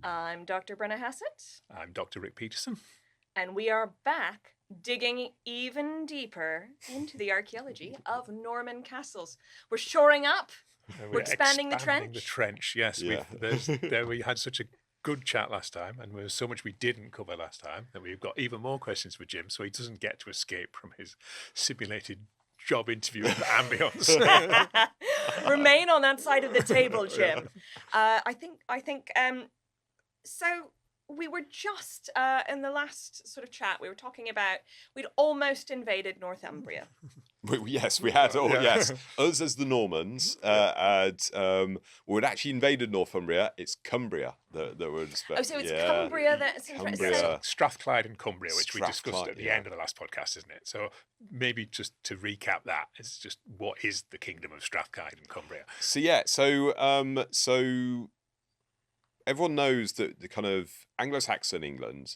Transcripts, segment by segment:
I'm Dr. Brenna Hassett. I'm Dr. Rick Peterson. And we are back digging even deeper into the archaeology of Norman castles. We're shoring up. We're expanding the trench. The trench, yes. Yeah. We had such a good chat last time, and there was so much we didn't cover last time that we've got even more questions for Jim, so he doesn't get to escape from his simulated job interview ambience. Remain on that side of the table, Jim. I think. So we were just in the last sort of chat. We were talking about we'd almost invaded Northumbria. Yes, we had. Oh, yes, us as the Normans we'd actually invaded Northumbria. It's Cumbria that were. Oh, so it's Cumbria that's Cumbria. Strathclyde and Cumbria, which we discussed at the end of the last podcast, isn't it? So maybe just to recap that, it's just what is the kingdom of Strathclyde and Cumbria? So everyone knows that the kind of Anglo-Saxon England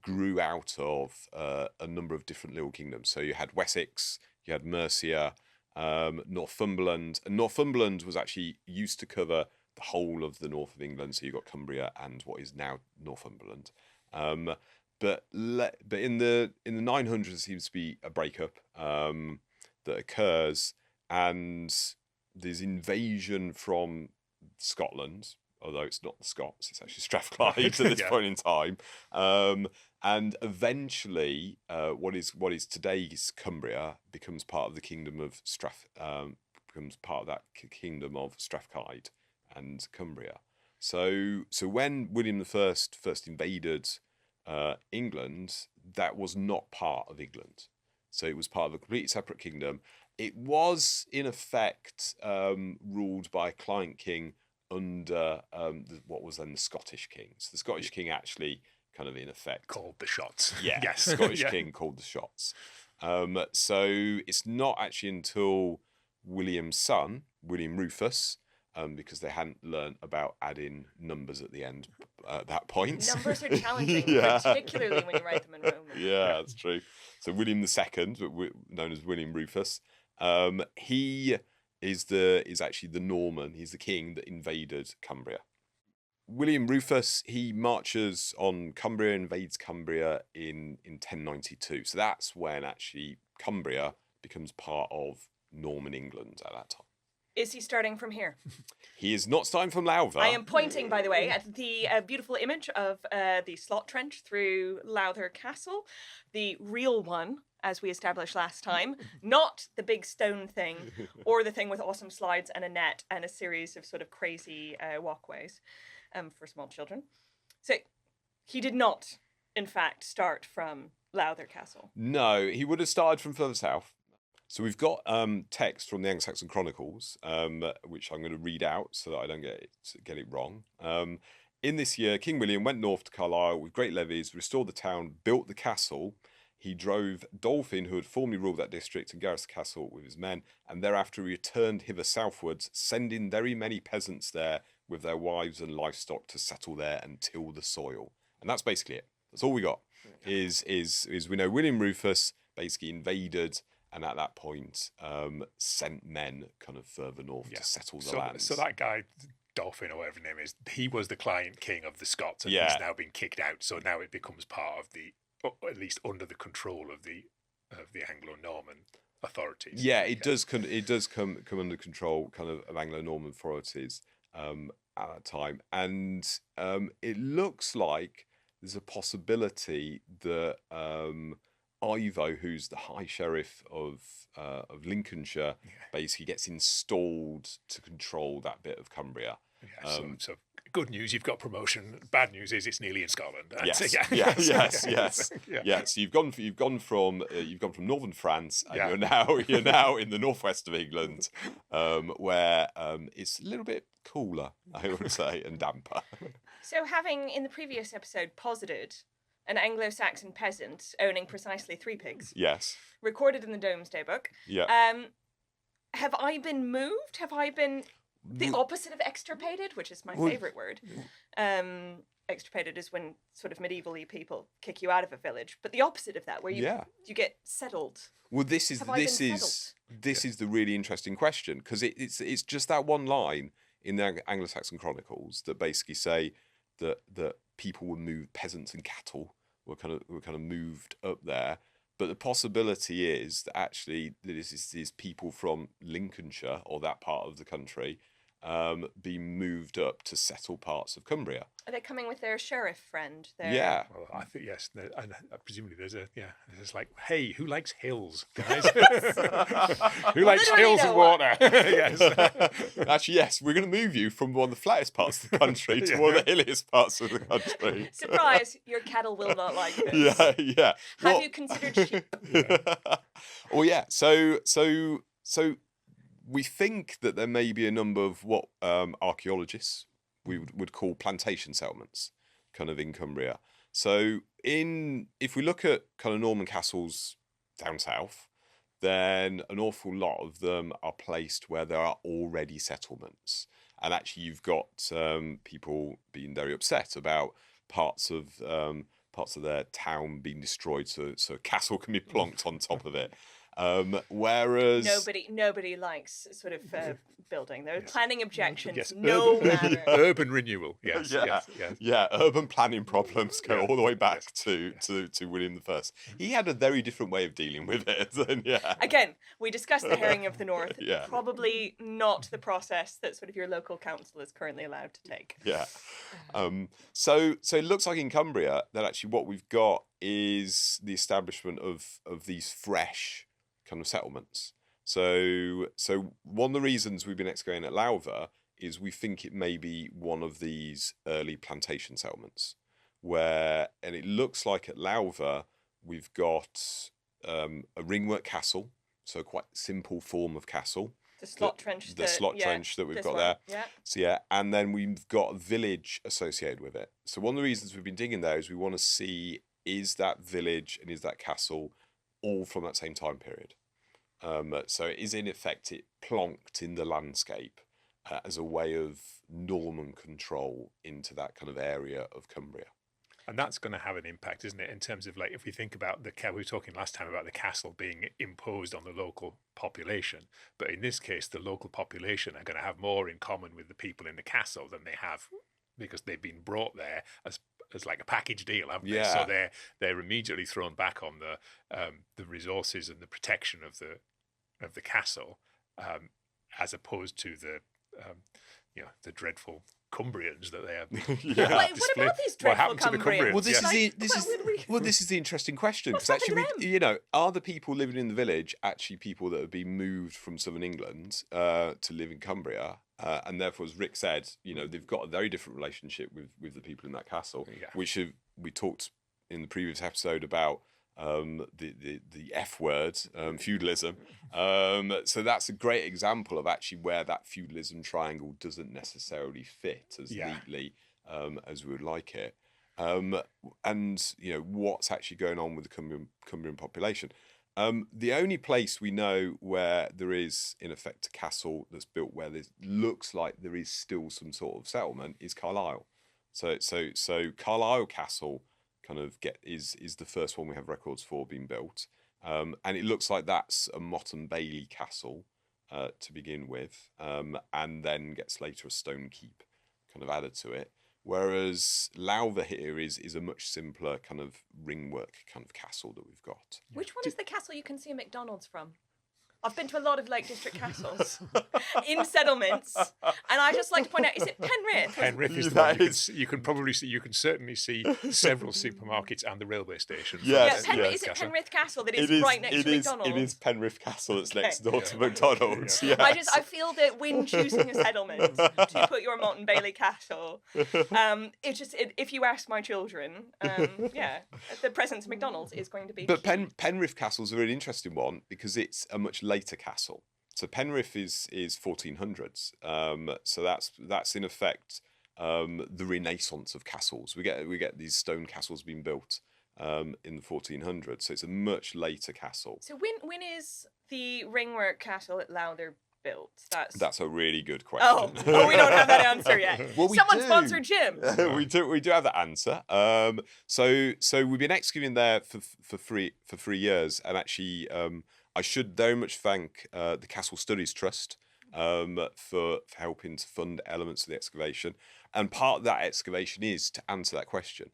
grew out of a number of different little kingdoms. So you had Wessex, you had Mercia, Northumberland. And Northumberland was actually used to cover the whole of the north of England. So you got Cumbria and what is now Northumberland. But in the 900s, there seems to be a breakup that occurs, and there's invasion from Scotland. Although it's not the Scots, it's actually Strathclyde at this point in time. And eventually, what is today's Cumbria becomes part of the kingdom of becomes part of that kingdom of Strathclyde and Cumbria. So when William I first invaded England, that was not part of England. So it was part of a completely separate kingdom. It was in effect ruled by a client king under what was then the Scottish kings. The Scottish king actually kind of in effect called the shots. Yeah, yes, Scottish king called the shots. So it's not actually until William's son, William Rufus, because they hadn't learnt about adding numbers at the end at that point. Numbers are challenging, particularly when you write them in Roman. Yeah, that's true. So William II, known as William Rufus, he is actually the Norman. He's the king that invaded Cumbria. William Rufus, he marches on Cumbria, invades Cumbria in 1092. So that's when actually Cumbria becomes part of Norman England at that time. Is he starting from here? He is not starting from Lowther. I am pointing, by the way, at the beautiful image of the slot trench through Lowther Castle, the real one, as we established last time, not the big stone thing or the thing with awesome slides and a net and a series of sort of crazy walkways for small children. So he did not, in fact, start from Lowther Castle. No, he would have started from further south. So we've got text from the Anglo-Saxon Chronicles, which I'm going to read out so that I don't get it wrong. In this year, King William went north to Carlisle with great levies, restored the town, built the castle. He drove Dolphin, who had formerly ruled that district, and garrisoned the castle with his men, and thereafter returned hither southwards, sending very many peasants there with their wives and livestock to settle there and till the soil. And that's basically it. That's all we got. Is we know William Rufus basically invaded, and at that point sent men kind of further north to settle the land. So that guy, Dolphin or whatever his name is, he was the client king of the Scots, and he's now been kicked out. So now it becomes part of the, or at least under the control of the Anglo-Norman authorities. Yeah, it does come under control kind of Anglo-Norman authorities at that time, and it looks like there's a possibility that Ivo, who's the High Sheriff of Lincolnshire, basically gets installed to control that bit of Cumbria. Yeah, so good news, you've got promotion. Bad news is it's nearly in Scotland. Yes. Yeah. So you've gone from northern France, and you're now in the northwest of England, where it's a little bit cooler, I would say, and damper. So, having in the previous episode posited an Anglo-Saxon peasant owning precisely 3 pigs, yes, recorded in the Domesday Book, have I been moved? Have I been the opposite of extirpated, which is my favourite word? Extirpated is when sort of medievally people kick you out of a village, but the opposite of that, where you get settled. Well, this is the really interesting question, because it's just that one line in the Anglo-Saxon Chronicles that basically say that people were moved, peasants and cattle were kind of moved up there. But the possibility is that actually this is people from Lincolnshire or that part of the country being moved up to settle parts of Cumbria. Are they coming with their sheriff friend? Yeah. Well, I think yes, and presumably there's it's like, hey, who likes hills, guys? Who likes hills and water? Yes. Actually, yes, we're going to move you from one of the flattest parts of the country to one of the hilliest parts of the country. Surprise! Your cattle will not like this. Yeah. Have you considered sheep? Well, yeah. So we think that there may be a number of what archaeologists we would call plantation settlements, kind of in Cumbria. So if we look at kind of Norman castles down south, then an awful lot of them are placed where there are already settlements. And actually, you've got people being very upset about parts of their town being destroyed, so a castle can be plonked on top of it. Whereas nobody likes sort of building. There are planning objections. Yes. No matter. Urban renewal. Yes. Yeah, urban planning problems go all the way back to William I. He had a very different way of dealing with it. Again, we discussed the herring of the north. Yeah. Probably not the process that sort of your local council is currently allowed to take. Yeah. So it looks like in Cumbria that actually what we've got is the establishment of these fresh kind of settlements. So one of the reasons we've been excavating at Lowther is we think it may be one of these early plantation settlements and it looks like at Lowther we've got a ringwork castle, so quite simple form of castle. The slot trench. The slot trench that we've got there. Yeah. So and then we've got a village associated with it. So one of the reasons we've been digging there is we want to see, is that village and is that castle all from that same time period? So it is in effect it plonked in the landscape as a way of Norman control into that kind of area of Cumbria. And that's going to have an impact, isn't it, in terms of, like, if we think about we were talking last time about the castle being imposed on the local population, but in this case, the local population are going to have more in common with the people in the castle than they have because they've been brought there as like a package deal, haven't they? So they're immediately thrown back on the resources and the protection of the castle, as opposed to the dreadful Cumbrians that they have. Wait, what about these dreadful Cumbrians? Well, this is the interesting question, because actually, are the people living in the village actually people that have been moved from southern England to live in Cumbria, and therefore, as Rick said, they've got a very different relationship with the people in that castle, which we talked in the previous episode about. The F word, feudalism. So that's a great example of actually where that feudalism triangle doesn't necessarily fit as neatly as we would like it. And what's actually going on with the Cumbrian population. The only place we know where there is in effect a castle that's built where there looks like there is still some sort of settlement is Carlisle. So Carlisle Castle kind of is the first one we have records for being built, and it looks like that's a Motte and Bailey castle to begin with, and then gets later a stone keep kind of added to it, whereas Lowther here is a much simpler kind of ringwork kind of castle that we've got. Which one is the castle you can see a McDonald's from? I've been to a lot of Lake District castles in settlements, and I just like to point out: is it Penrith? Penrith is the one you can certainly see several supermarkets and the railway station. Yes, is it Penrith Castle that is right next to McDonald's? It is Penrith Castle that's next door to McDonald's. Yeah. I feel that when choosing a settlement to put your Motte and Bailey Castle, it's just if you ask my children, the presence of McDonald's is going to be. But Penrith Castle is a really interesting one because it's a much later castle. So Penrith is 1400s. So that's in effect the renaissance of castles. We get these stone castles being built in the 1400s. So it's a much later castle. So when is the ringwork castle at Lowther built? That's a really good question. Oh, we don't have that answer yet. Well, Someone sponsor Jim. we do have that answer. So we've been excavating there for 3 years, and actually I should very much thank the Castle Studies Trust for helping to fund elements of the excavation. And part of that excavation is to answer that question.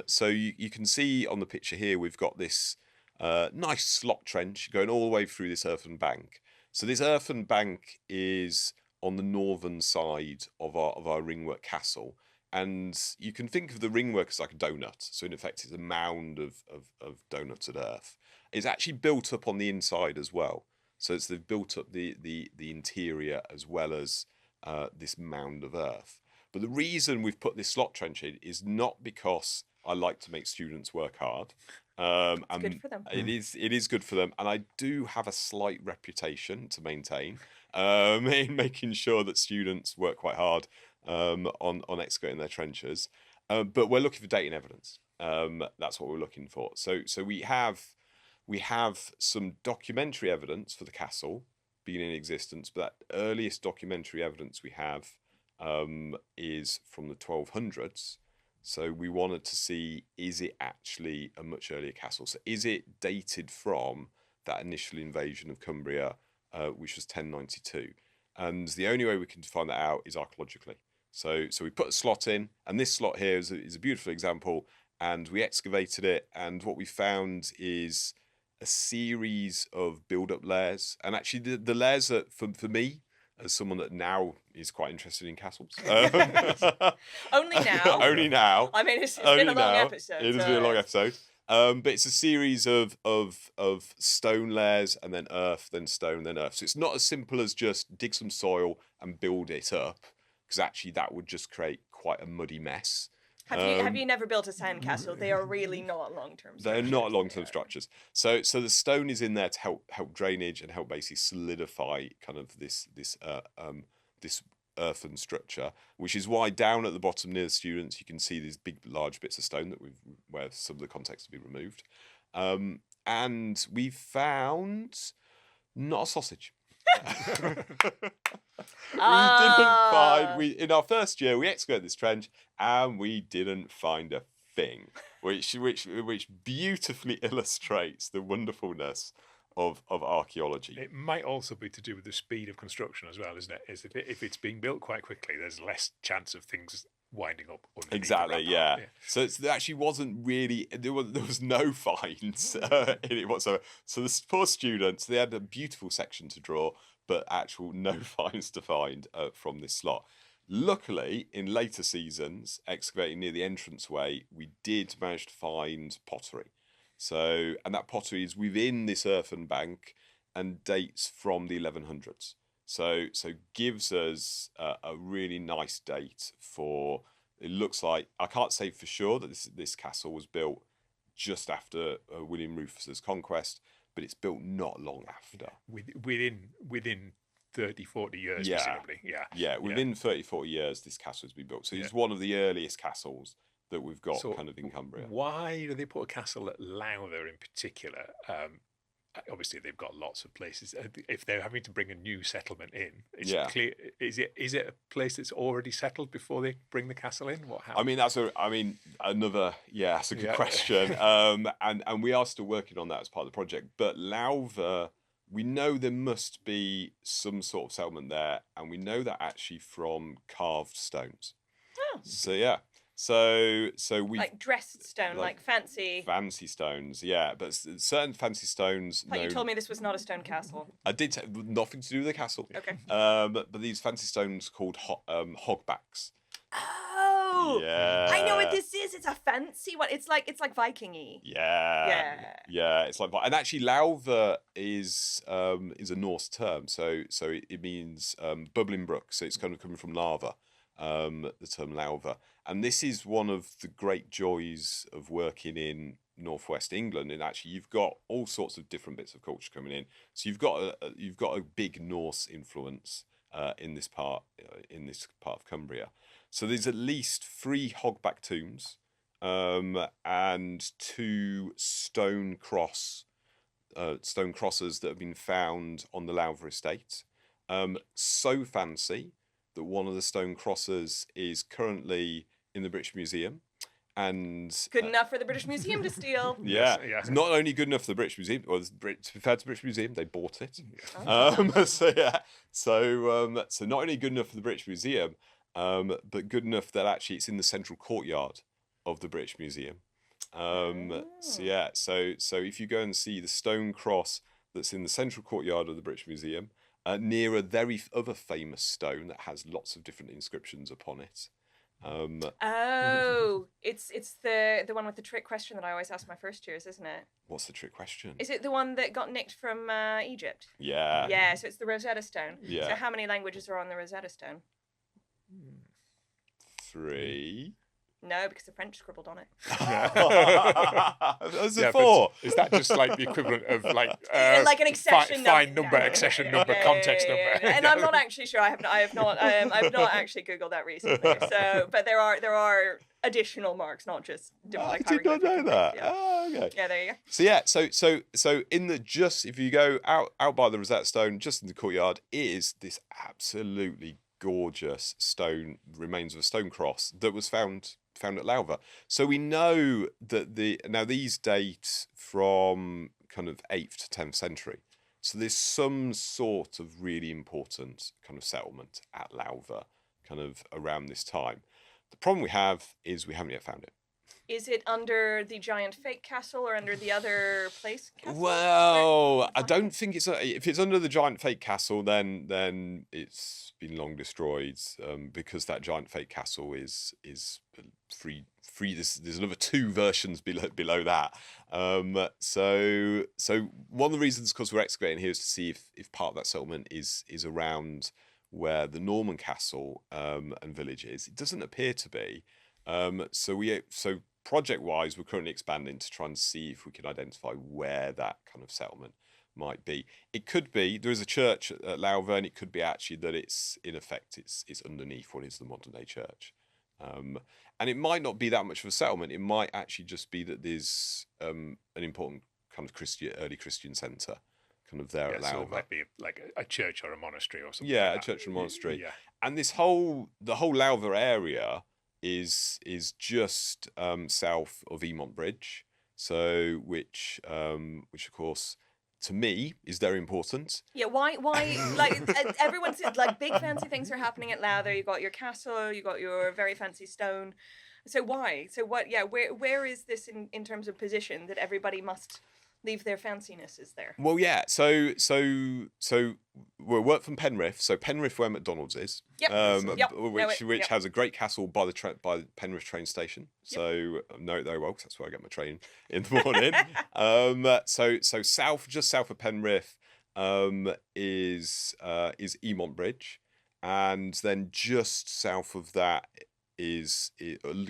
So you can see on the picture here, we've got this nice slot trench going all the way through this earthen bank. So this earthen bank is on the northern side of our ringwork castle. And you can think of the ringwork as like a donut. So in effect, it's a mound of donutted earth. It's actually built up on the inside as well. So they've built up the interior as well as this mound of earth. But the reason we've put this slot trench in is not because I like to make students work hard. It's good for them. It is good for them, and I do have a slight reputation to maintain in making sure that students work quite hard on excavating their trenches. But we're looking for dating evidence. That's what we're looking for. So we have some documentary evidence for the castle being in existence, but that earliest documentary evidence we have is from the 1200s. So we wanted to see, is it actually a much earlier castle? So is it dated from that initial invasion of Cumbria, which was 1092? And the only way we can find that out is archaeologically. So we put a slot in, and this slot here is a beautiful example, and we excavated it, and what we found is a series of build-up layers. And actually the layers that, for me, as someone that now is quite interested in castles. Only now. Only now. I mean, it's been a long episode. It has been a long episode. But it's a series of stone layers, and then earth, then stone, then earth. So it's not as simple as just dig some soil and build it up, because actually that would just create quite a muddy mess. Have you never built a sandcastle? They are really not long-term structures. They're not long-term structures. So the stone is in there to help drainage and help basically solidify kind of this earthen structure, which is why down at the bottom near the students you can see these big large bits of stone where some of the context has been removed, and we found not a sausage. In our first year we excavated this trench and we didn't find a thing, which beautifully illustrates the wonderfulness of archaeology. It might also be to do with the speed of construction as well, isn't it? If it's being built quite quickly, there's less chance of things winding up underneath. Exactly, yeah. So there actually wasn't really, there was no finds in it whatsoever. So the poor students, they had a beautiful section to draw, but actual no finds to find from this slot. Luckily, in later seasons, excavating near the entranceway, we did manage to find pottery. So, and that pottery is within this earthen bank and dates from the 1100s. So gives us a really nice date for, it looks like, I can't say for sure that this castle was built just after William Rufus's conquest, but it's built not long after. Within 30, 40 years, presumably. Yeah, within 30, 40 years, this castle has been built. So it's one of the earliest castles that we've got kind of in Cumbria. Why do they put a castle at Lowther in particular? Obviously, they've got lots of places. If they're having to bring a new settlement in, it's clear. Is it a place that's already settled before they bring the castle in? What happened? That's a good question. And we are still working on that as part of the project. But Lowther, we know there must be some sort of settlement there, and we know that actually from carved stones. Oh. So yeah. So we like dressed stone, like fancy stones, yeah. But certain fancy stones. I thought you told me this was not a stone castle. I did nothing to do with the castle. Okay. But these fancy stones called hogbacks. Oh, yeah. I know what this is. It's a fancy one. It's like Viking-y. Yeah. It's like, and actually, Lowther is a Norse term, so it means bubbling brook. So it's kind of coming from lava. The term Lowther. And this is one of the great joys of working in northwest England. And actually, you've got all sorts of different bits of culture coming in. So you've got a big Norse influence in this part of Cumbria. So there's at least 3 hogback tombs and 2 stone crosses that have been found on the Lowther estate. So fancy that one of the stone crosses is currently in the British Museum. And good enough for the British Museum to steal. Yeah. It's not only good enough for the British Museum, or to be fair to the British Museum, they bought it. So not only good enough for the British Museum, but good enough that actually it's in the central courtyard of the British Museum. So if you go and see the stone cross that's in the central courtyard of the British Museum, near a very other famous stone that has lots of different inscriptions upon it. It's the one with the trick question that I always ask my first years, isn't it? What's the trick question? Is it the one that got nicked from Egypt? Yeah. Yeah, so it's the Rosetta Stone. Yeah. So how many languages are on the Rosetta Stone? 3. No, because the French scribbled on it. Was it 4? Is that just like the equivalent of like an accession fine number, accession number, context number? And I'm not actually sure. I have not actually Googled that recently. So, but there are additional marks, not just I did not know that. Yeah. Oh, okay. Yeah, there you go. So in the if you go out by the Rosetta Stone, just in the courtyard, is this absolutely gorgeous remains of a stone cross that was found at Lowther. So we know that these date from kind of 8th to 10th century. So there's some sort of really important kind of settlement at Lowther kind of around this time. The problem we have is we haven't yet found it. Is it under the giant fake castle or under the other place castle? Well, I don't think if it's under the giant fake castle, then it's been long destroyed, because that giant fake castle is free. There's another 2 versions below that. So one of the reasons, because we're excavating here, is to see if part of that settlement is around where the Norman castle and village is. It doesn't appear to be. So project-wise, we're currently expanding to try and see if we can identify where that kind of settlement might be. It could be there is a church at Lowther, and it could be actually that it's in effect it's underneath what is the modern-day church, and it might not be that much of a settlement. It might actually just be that there's an important kind of early Christian centre kind of there at Lowther. So it might be like a church or a monastery or something. Yeah, like a church or a monastery. Yeah. And the whole Lowther area is just south of Emont Bridge, so which of course to me is very important. Yeah, why like everyone says like big fancy things are happening at Lowther. You got your castle, you got your very fancy stone. So why? So what? Yeah, where is this in terms of position that everybody must leave their fancinesses there? Well, yeah. So we work from Penrith. So Penrith, where McDonald's is, which has a great castle by the Penrith train station. So know it very well because that's where I get my train in the morning. So just south of Penrith, is Emont Bridge, and then just south of that is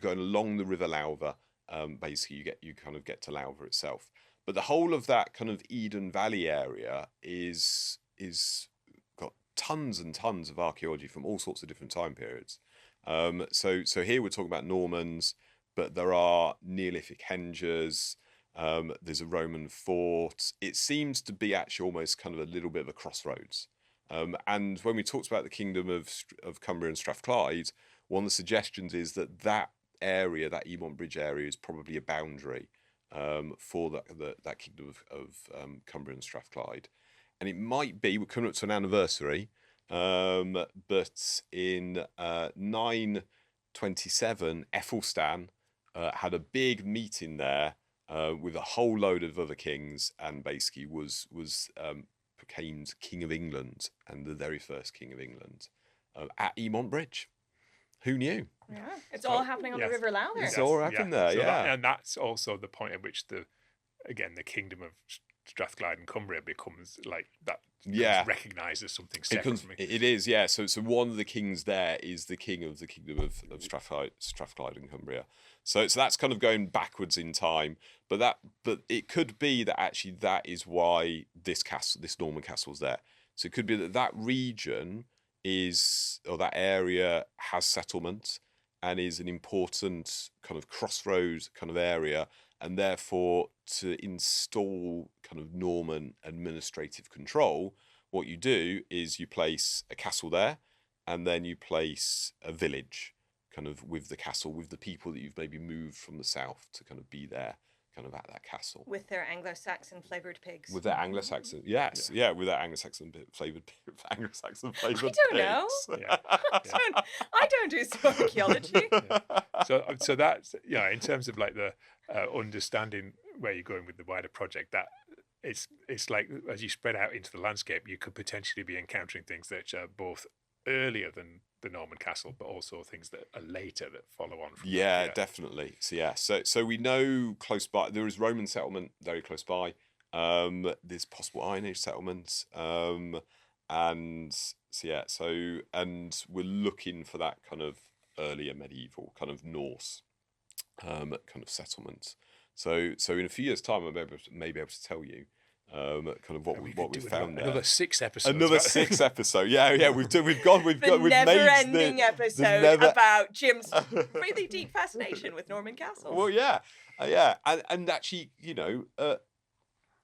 going along the River Lowther. Basically, you kind of get to Lowther itself. But the whole of that kind of Eden Valley area is got tons and tons of archaeology from all sorts of different time periods. So here we're talking about Normans, but there are Neolithic henges. There's a Roman fort. It seems to be actually almost kind of a little bit of a crossroads. And when we talked about the kingdom of Cumbria and Strathclyde, one of the suggestions is that area, that Emont Bridge area, is probably a boundary for that kingdom of Cumbria and Strathclyde. And it might be, we're coming up to an anniversary, but in 927, Aethelstan had a big meeting there with a whole load of other kings, and basically was proclaimed King of England, and the very first King of England at Emont Bridge. Who knew? Yeah, it's all happening on the River Lowther. It's all happening there, and that's also the point at which the kingdom of Strathclyde and Cumbria becomes like that. Yeah, recognised as something separate from it is, yeah. So one of the kings there is the king of the kingdom of Strathclyde and Cumbria. So that's kind of going backwards in time, but it could be that actually that is why this Norman castle is there. So it could be that region that area has settlement and is an important kind of crossroads kind of area, and therefore to install kind of Norman administrative control, what you do is you place a castle there, and then you place a village kind of with the castle, with the people that you've maybe moved from the south to kind of be there kind of at that castle. With their Anglo-Saxon flavoured pigs. With their Anglo-Saxon, yes, with their Anglo-Saxon flavoured Anglo-Saxon flavoured pigs. I don't know. I don't do some archaeology. So that's in terms of like the understanding where you're going with the wider project, that it's like as you spread out into the landscape, you could potentially be encountering things that are both earlier than the Norman castle, but also things that are later that follow on from definitely. So we know close by there is Roman settlement very close by. There's possible Iron Age settlements, and we're looking for that kind of earlier medieval kind of Norse kind of settlements. So in a few years' time, I may be able to tell you kind of what we found there. Another 6 episodes. Another 6 episode. Yeah. We've never-ending episode about Jim's really deep fascination with Norman castles. Well, and actually,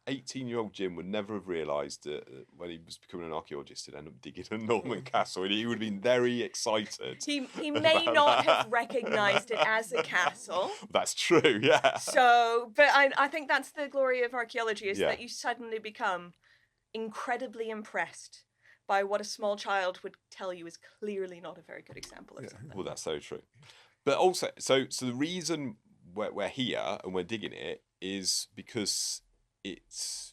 18-year-old Jim would never have realised that when he was becoming an archaeologist, he'd end up digging a Norman castle, and he would have been very excited. He may not have recognised it as a castle. That's true, yeah. So, but I think that's the glory of archaeology, is that you suddenly become incredibly impressed by what a small child would tell you is clearly not a very good example of something. Well, that's so true. But also, so the reason we're here and we're digging it is because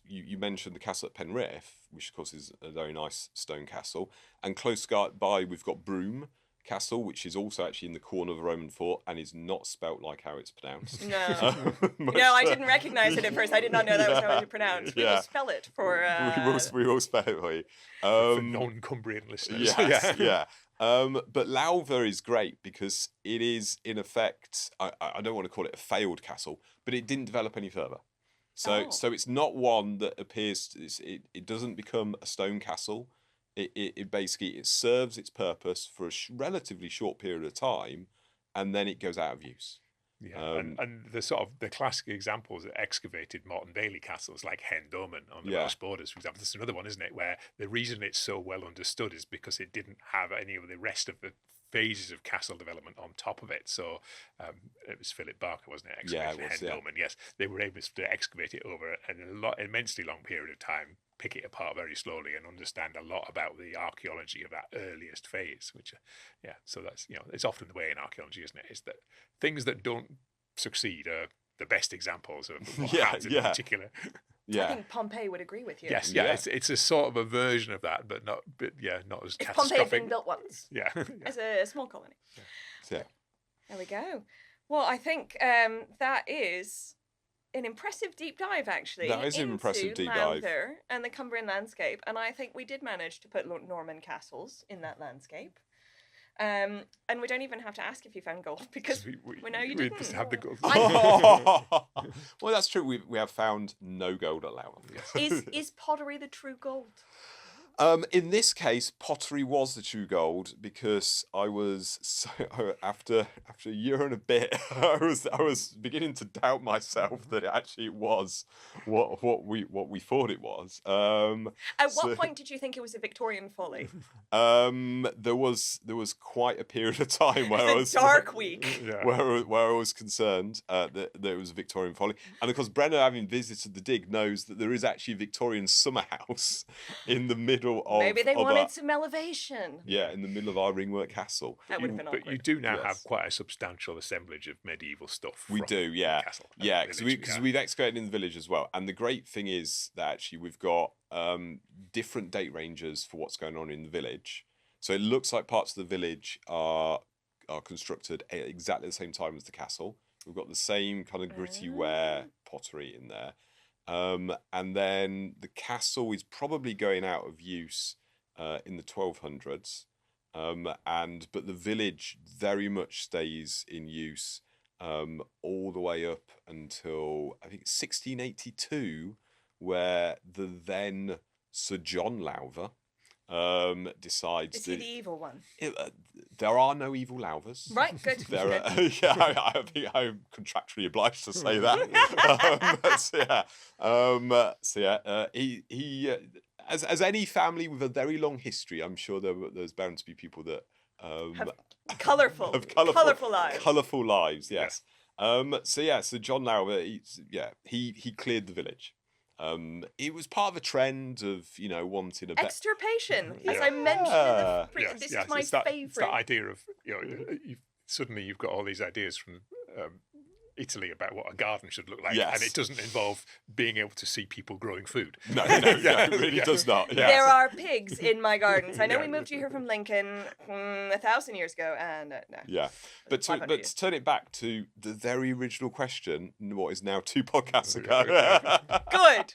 you mentioned the castle at Penrith, which of course is a very nice stone castle, and close by we've got Broome Castle, which is also actually in the corner of a Roman fort and is not spelt like how it's pronounced. No, I didn't recognise it at first. I did not know that was how it was pronounced. We will spell it for. We will spell it for you. For non-Cumbrian listeners. Yes, but Lowther is great because it is in effect, I don't want to call it a failed castle, but it didn't develop any further. So it's not one that appears. It doesn't become a stone castle. It basically serves its purpose for a relatively short period of time, and then it goes out of use. Yeah, and the classic examples are excavated modern daily castles like Hen Domen on the Welsh borders, for example. That's another one, isn't it? Where the reason it's so well understood is because it didn't have any of the rest of the phases of castle development on top of it. So it was Philip Barker, wasn't it? Hen Domen. Yes, they were able to excavate it over an immensely long period of time, pick it apart very slowly, and understand a lot about the archaeology of that earliest phase. Which, so that's it's often the way in archaeology, isn't it? Is that things that don't succeed are the best examples of what happens in particular. Yeah. I think Pompeii would agree with you. Yes, it's a sort of a version of that, but not as catastrophic. Pompeii had been built once. As a small colony. There we go. Well, I think that is an impressive deep dive, actually. That is an impressive deep dive. Lowther and the Cumbrian landscape, and I think we did manage to put Norman castles in that landscape. And we don't even have to ask if you found gold because we know you didn't. We just have the gold. Well, that's true. We have found no gold at Lowther. Yes. Is pottery the true gold? In this case, pottery was the true gold because I was after a year and a bit, I was beginning to doubt myself that it actually was what we thought it was. At what point did you think it was a Victorian folly? There was quite a period of time where I was dark week where I was concerned that it was a Victorian folly, and of course Brenna, having visited the dig, knows that there is actually a Victorian summer house in the middle. Maybe they wanted some elevation. Yeah, in the middle of our ringwork castle. That would have been awkward. But you do now have quite a substantial assemblage of medieval stuff. We do, yeah. Castle because we've excavated in the village as well. And the great thing is that actually we've got different date ranges for what's going on in the village. So it looks like parts of the village are constructed at exactly the same time as the castle. We've got the same kind of gritty ware pottery in there. And then the castle is probably going out of use in the 1200s, but the village very much stays in use all the way up until I think 1682, where the then Sir John Lowther decides. Is he the evil one? There are no evil Lowthers. Right, good. I think I'm contractually obliged to say that. He as any family with a very long history, I'm sure there's bound to be people that have colourful lives. Colourful lives, yes. So John Lowther, he cleared the village. It was part of a trend of wanting a extirpation, as I mentioned. This is my favourite. It's that idea of suddenly you've got all these ideas from Italy about what a garden should look like, and it doesn't involve being able to see people growing food. No, it really does not. Yeah. There are pigs in my gardens. I know we moved you here from Lincoln 1,000 years ago, and no. Yeah, but to turn it back to the very original question, what is now 2 podcasts ago. Good.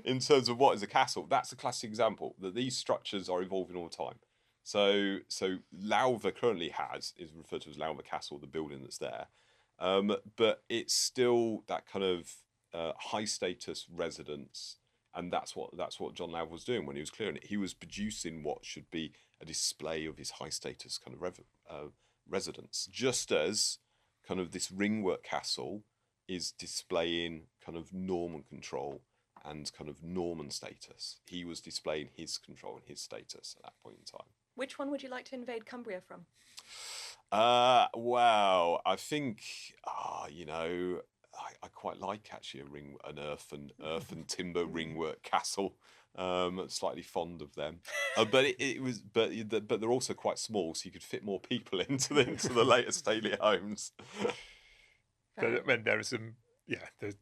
In terms of what is a castle, that's a classic example that these structures are evolving all the time. So Lowther currently is referred to as Lowther Castle, the building that's there. But it's still that kind of high status residence, and that's what John Lowther was doing when he was clearing it. He was producing what should be a display of his high status kind of residence, just as kind of this ringwork castle is displaying kind of Norman control and kind of Norman status. He was displaying his control and his status at that point in time. Which one would you like to invade Cumbria from? Well, I think, I quite like actually an earth and timber ringwork castle. Slightly fond of them, but they're also quite small, so you could fit more people into the later stately homes. There are some.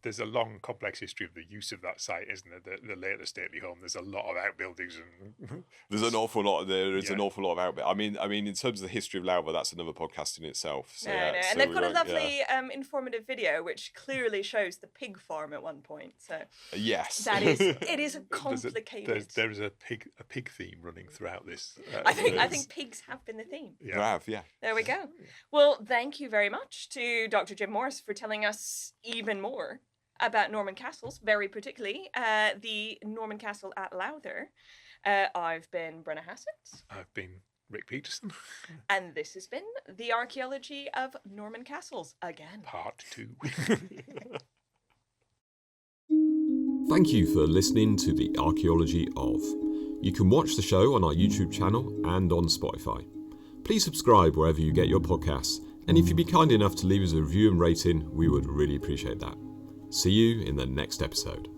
There's a long, complex history of the use of that site, isn't there? The later stately home. There's a lot of outbuildings, and there's an awful lot. An awful lot of outbuildings. I mean, in terms of the history of Lowther, that's another podcast in itself. So, and they've got a lovely informative video which clearly shows the pig farm at one point. So yes, it is a complicated. There is a pig theme running throughout this. I think pigs have been the theme. Yeah. There we go. Well, thank you very much to Dr. Jim Morris for telling us even more about Norman castles, very particularly the Norman castle at Lowther. I've been Brenna Hassett. I've been Rick Peterson. And this has been the Archaeology of Norman Castles again. Part 2. Thank you for listening to the Archaeology of. You can watch the show on our YouTube channel and on Spotify. Please subscribe wherever you get your podcasts, and if you'd be kind enough to leave us a review and rating, we would really appreciate that. See you in the next episode.